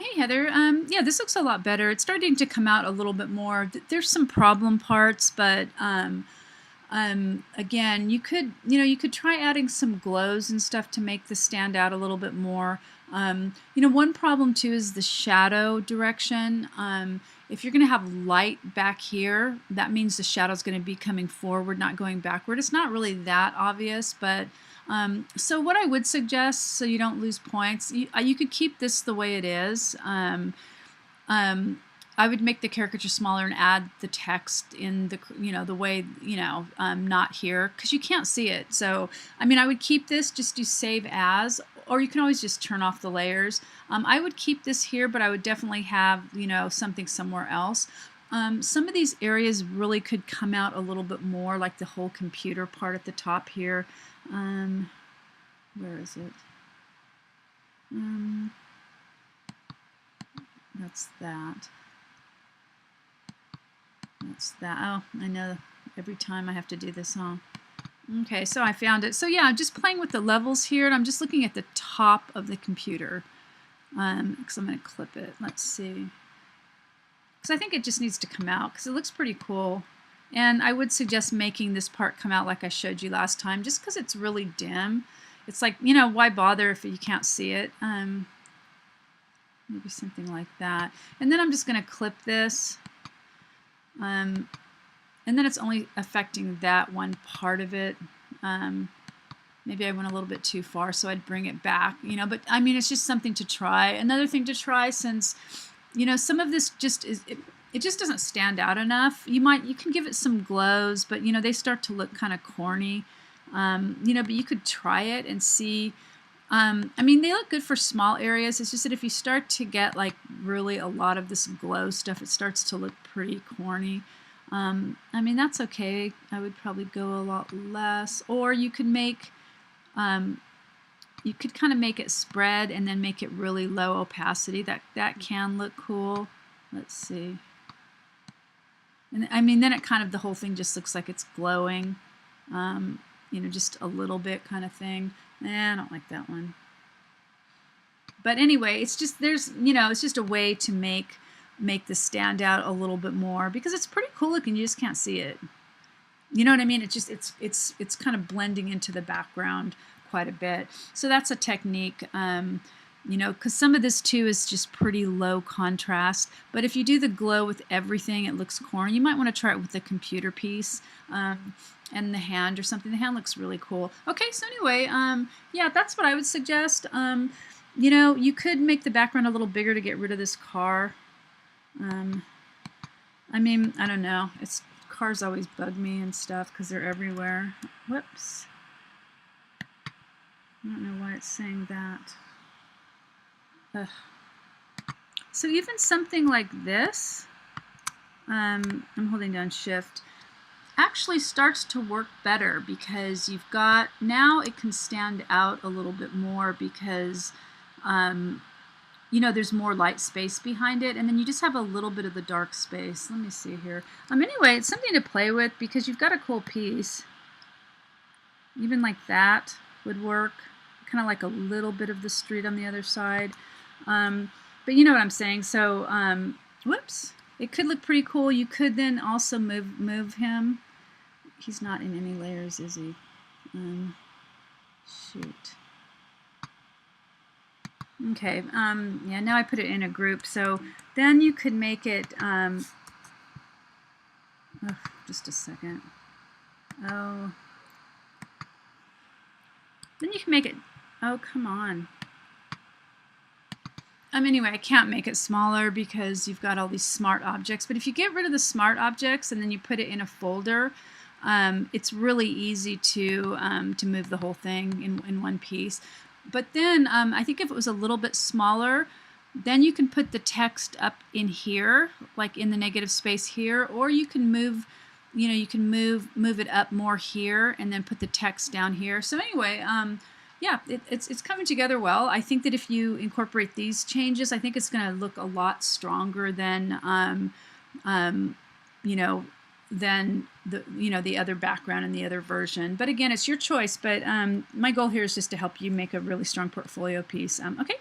Hey Heather. Yeah, this looks a lot better. It's starting to come out a little bit more. There's some problem parts, but again, you could try adding some glows and stuff to make this stand out a little bit more. One problem too is the shadow direction. If you're going to have light back here, that means the shadow is going to be coming forward, not going backward. It's not really that obvious, but so what I would suggest, so you don't lose points, you could keep this the way it is. I would make the caricature smaller and add the text in the way, not here, because you can't see it. So, I would keep this, just do save as, or you can always just turn off the layers. I would keep this here, but I would definitely have, something somewhere else. Some of these areas really could come out a little bit more, like the whole computer part at the top here. Where is it? That's that. That's that. Oh, I know every time I have to do this, huh? Okay, so I found it. So yeah, just playing with the levels here, and I'm just looking at the top of the computer because I'm going to clip it. Let's see. Because I think it just needs to come out because it looks pretty cool. And I would suggest making this part come out like I showed you last time, just because it's really dim. It's like, why bother if you can't see it? Maybe something like that. And then I'm just going to clip this. And then it's only affecting that one part of it. Maybe I went a little bit too far, so I'd bring it back, but it's just something to try. Another thing to try, since, some of this just is, it just doesn't stand out enough. You can give it some glows, but, they start to look kind of corny. But you could try it and see. They look good for small areas. It's just that if you start to get like really a lot of this glow stuff, it starts to look pretty corny. That's okay. I would probably go a lot less. Or you could make, you could kind of make it spread and then make it really low opacity. That can look cool. Let's see. And then it kind of, the whole thing just looks like it's glowing. Just a little bit kind of thing. I don't like that one. But anyway, it's just, it's just a way to make this stand out a little bit more, because it's pretty cool looking. You just can't see it. You know what I mean? It's just, it's kind of blending into the background quite a bit. So that's a technique. Because some of this too is just pretty low contrast. But if you do the glow with everything, it looks corny. You might want to try it with the computer piece and the hand or something. The hand looks really cool. Okay, so anyway, yeah, that's what I would suggest. You could make the background a little bigger to get rid of this car. I don't know. Cars always bug me and stuff because they're everywhere. Whoops. I don't know why it's saying that. Ugh. So even something like this, I'm holding down Shift, actually starts to work better, because you've got, now it can stand out a little bit more because there's more light space behind it, and then you just have a little bit of the dark space. Let me see here. Anyway, it's something to play with because you've got a cool piece. Even like that would work, kind of like a little bit of the street on the other side. But you know what I'm saying. So, whoops, it could look pretty cool. You could then also move him. He's not in any layers, is he? Shoot. Okay, yeah, now I put it in a group. So then you could make it, just a second. Oh. Then you can make it, oh, come on. Anyway, I can't make it smaller because you've got all these smart objects. But if you get rid of the smart objects and then you put it in a folder, it's really easy to move the whole thing in one piece. But then I think if it was a little bit smaller, then you can put the text up in here, like in the negative space here, or you can move, you can move it up more here and then put the text down here. So anyway, yeah, it's coming together well. I think that if you incorporate these changes, I think it's going to look a lot stronger than than the other background in the other version. But again, it's your choice. But my goal here is just to help you make a really strong portfolio piece. Okay.